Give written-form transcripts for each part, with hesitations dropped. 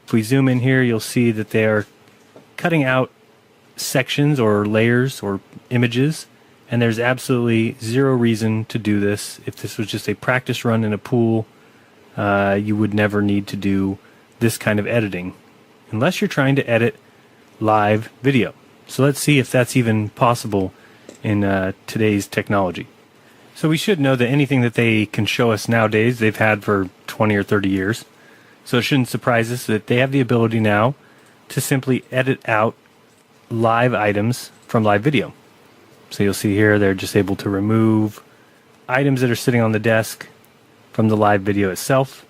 If we zoom in here, you'll see that they are cutting out sections or layers or images, and there's absolutely zero reason to do this. If this was just a practice run in a pool, you would never need to do this kind of editing unless you're trying to edit live video. So let's see if that's even possible in today's technology. So we should know that anything that they can show us nowadays, they've had for 20 or 30 years. So it shouldn't surprise us that they have the ability now to simply edit out live items from live video. So you'll see here they're just able to remove items that are sitting on the desk from the live video itself.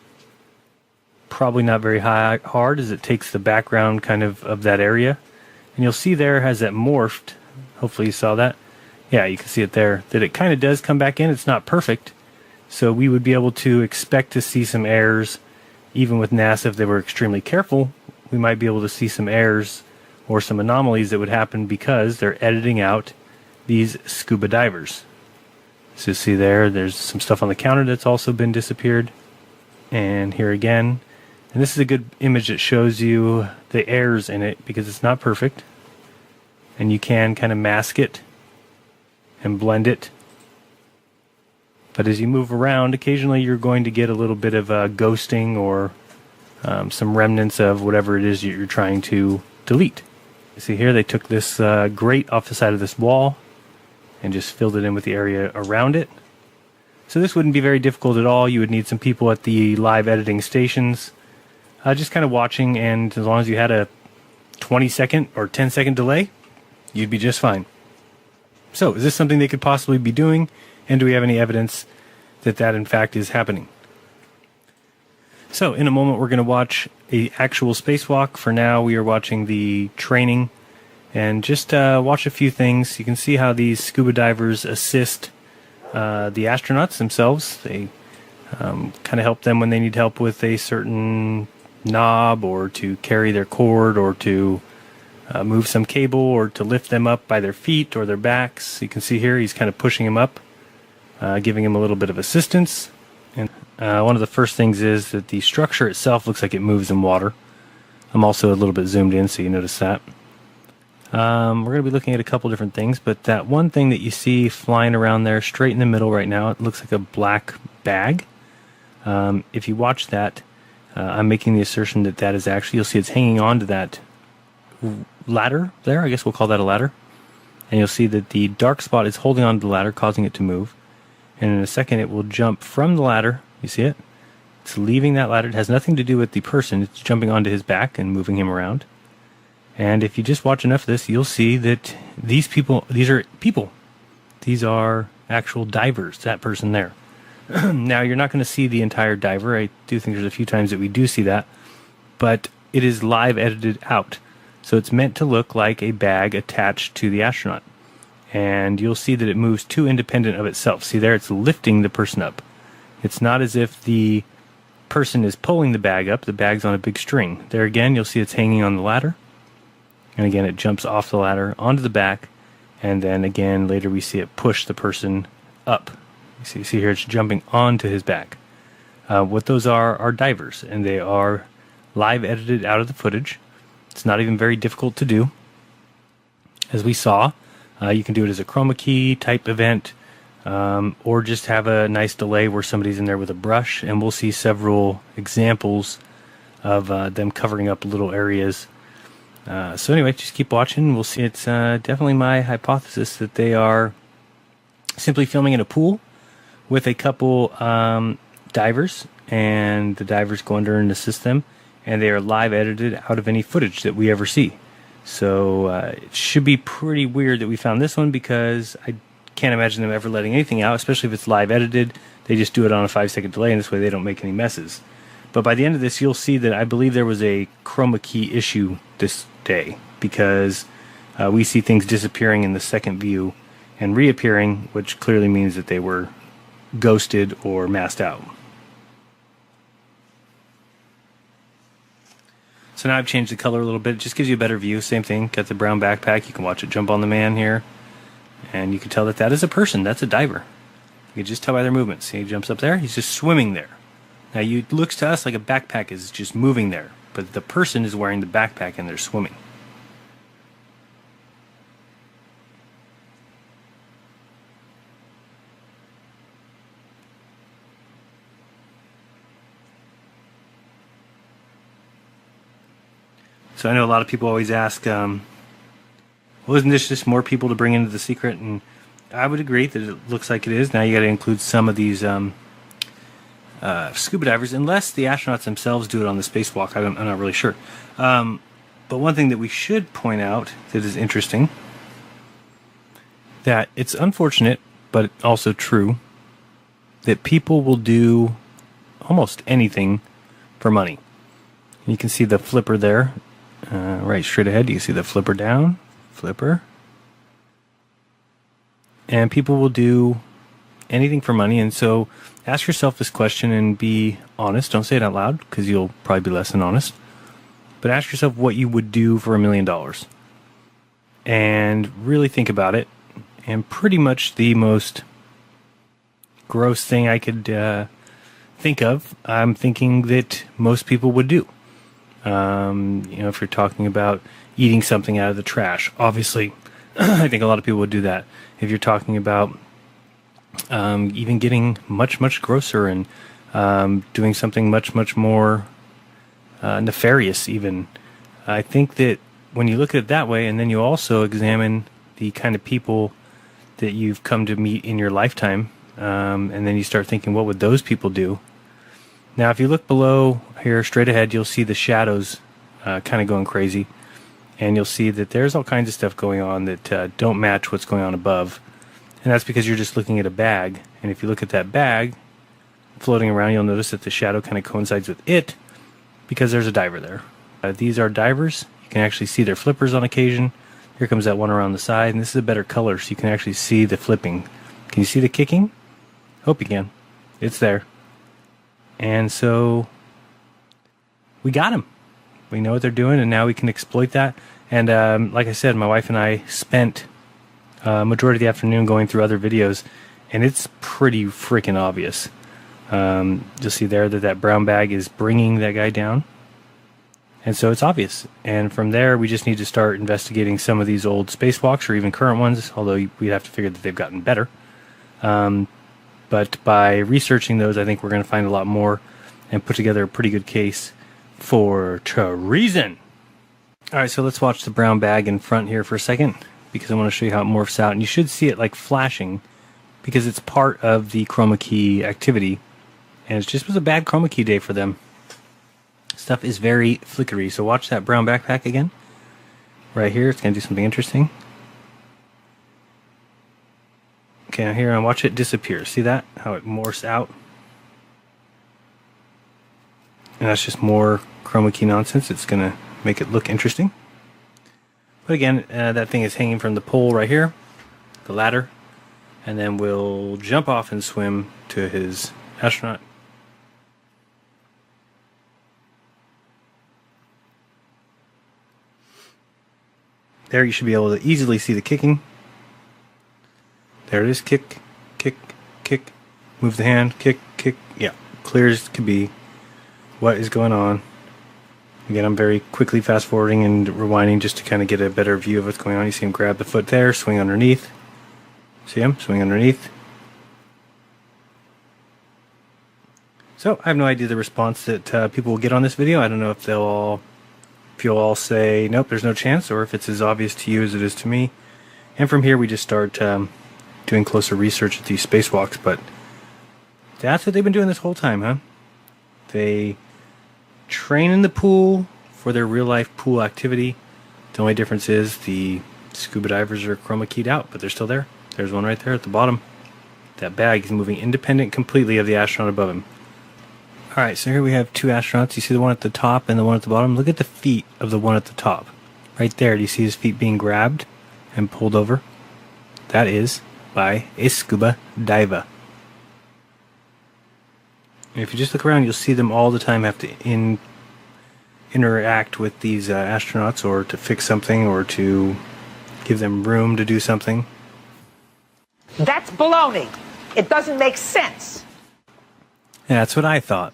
Probably not very hard, as it takes the background kind of that area. And you'll see there has that morphed. Hopefully you saw that. Yeah, you can see it there, that it kind of does come back in. It's not perfect. So we would be able to expect to see some errors. Even with NASA, if they were extremely careful, we might be able to see some errors or some anomalies that would happen because they're editing out these scuba divers. So see there's some stuff on the counter that's also been disappeared. And here again. And this is a good image that shows you the errors in it because it's not perfect. And you can kind of mask it and blend it. But as you move around, occasionally you're going to get a little bit of ghosting or some remnants of whatever it is you're trying to delete. You see here they took this grate off the side of this wall and just filled it in with the area around it. So this wouldn't be very difficult at all. You would need some people at the live editing stations just kind of watching, and as long as you had a 20-second or 10-second delay, you'd be just fine. So is this something they could possibly be doing, and do we have any evidence that that in fact is happening? So in a moment we're going to watch an actual spacewalk. For now we are watching the training and just watch a few things. You can see how these scuba divers assist the astronauts themselves. They kind of help them when they need help with a certain knob, or to carry their cord, or to move some cable, or to lift them up by their feet or their backs. You can see here he's kind of pushing him up, giving him a little bit of assistance. And one of the first things is that the structure itself looks like it moves in water. I'm also a little bit zoomed in, so you notice that. We're going to be looking at a couple different things, but that one thing that you see flying around there straight in the middle right now, it looks like a black bag. If you watch that, I'm making the assertion that that is actually, you'll see it's hanging on to that ladder there. I guess we'll call that a ladder. And you'll see that the dark spot is holding on to the ladder, causing it to move. And in a second it will jump from the ladder. You see it? It's leaving that ladder. It has nothing to do with the person. It's jumping onto his back and moving him around. And if you just watch enough of this, you'll see that these are people. These are actual divers, that person there. Now, you're not going to see the entire diver. I do think there's a few times that we do see that. But it is live edited out. So it's meant to look like a bag attached to the astronaut. And you'll see that it moves too independent of itself. See there, it's lifting the person up. It's not as if the person is pulling the bag up. The bag's on a big string. There again, you'll see it's hanging on the ladder. And again, it jumps off the ladder onto the back. And then again, later we see it push the person up. You see here, it's jumping onto his back. What those are divers, and they are live edited out of the footage. It's not even very difficult to do. As we saw, you can do it as a chroma key type event, or just have a nice delay where somebody's in there with a brush, and we'll see several examples of them covering up little areas. So anyway, just keep watching. We'll see. It's definitely my hypothesis that they are simply filming in a pool with a couple divers, and the divers go under and assist them, and they are live edited out of any footage that we ever see. So it should be pretty weird that we found this one, because I can't imagine them ever letting anything out, especially if it's live edited. They just do it on a 5-second delay, and this way they don't make any messes. But by the end of this, you'll see that I believe there was a chroma key issue this day, because we see things disappearing in the second view and reappearing, which clearly means that they were ghosted or masked out. So now I've changed the color a little bit. It just gives you a better view. Same thing. Got the brown backpack. You can watch it jump on the man here. And you can tell that that is a person. That's a diver. You can just tell by their movements. See, he jumps up there. He's just swimming there. Now, it looks to us like a backpack is just moving there. but the person is wearing the backpack and they're swimming. So I know a lot of people always ask, well, isn't this just more people to bring into the secret? And I would agree that it looks like it is. Now you got to include some of these scuba divers, unless the astronauts themselves do it on the spacewalk. I'm not really sure. But one thing that we should point out that is interesting, that it's unfortunate, but also true, that people will do almost anything for money. You can see the flipper there. Right straight ahead, you can see the flipper down, flipper. And people will do anything for money. And so ask yourself this question and be honest. Don't say it out loud because you'll probably be less than honest. But ask yourself what you would do for $1 million. And really think about it. And pretty much the most gross thing I could think of, I'm thinking that most people would do. If you're talking about eating something out of the trash, obviously, I think a lot of people would do that. If you're talking about even getting much, much grosser and doing something much, much more nefarious even, I think that when you look at it that way, and then you also examine the kind of people that you've come to meet in your lifetime, and then you start thinking, what would those people do? Now, if you look below here, straight ahead, you'll see the shadows kind of going crazy. And you'll see that there's all kinds of stuff going on that don't match what's going on above. And that's because you're just looking at a bag. And if you look at that bag floating around, you'll notice that the shadow kind of coincides with it because there's a diver there. These are divers. You can actually see their flippers on occasion. Here comes that one around the side. And this is a better color, so you can actually see the flipping. Can you see the kicking? Hope you can. It's there. And so we got them. We know what they're doing, and now we can exploit that. And like I said, my wife and I spent majority of the afternoon going through other videos, and it's pretty freaking obvious. You'll see there that brown bag is bringing that guy down. And so it's obvious. And from there, we just need to start investigating some of these old spacewalks or even current ones, although we'd have to figure that they've gotten better. But by researching those, I think we're going to find a lot more and put together a pretty good case for treason. All right, so let's watch the brown bag in front here for a second, because I want to show you how it morphs out. And you should see it like flashing, because it's part of the chroma key activity. And it just was a bad chroma key day for them. Stuff is very flickery. So watch that brown backpack again. Right here, it's going to do something interesting. Okay, now here, and watch it disappear. See that? How it morphs out? And that's just more chroma key nonsense. It's going to make it look interesting. But again, that thing is hanging from the pole right here, the ladder. And then we'll jump off and swim to his astronaut. There you should be able to easily see the kicking. There it is. Kick, kick, kick. Move the hand. Kick, kick. Yeah, clear as could be. What is going on? Again, I'm very quickly fast forwarding and rewinding just to kind of get a better view of what's going on. You see him grab the foot there, swing underneath. See him? Swing underneath. So, I have no idea the response that people will get on this video. I don't know if you'll all say, nope, there's no chance, or if it's as obvious to you as it is to me. And from here, we just start doing closer research at these spacewalks. But that's what they've been doing this whole time, huh? They train in the pool for their real-life pool activity. The only difference is the scuba divers are chroma keyed out, but they're still there. There's one right there at the bottom. That bag is moving independent completely of the astronaut above him. Alright, so here we have two astronauts. You see the one at the top and the one at the bottom? Look at the feet of the one at the top. Right there, do you see his feet being grabbed and pulled over? That is by a scuba diver. And if you just look around, you'll see them all the time have to interact with these astronauts, or to fix something, or to give them room to do something. That's baloney. It doesn't make sense. Yeah, that's what I thought.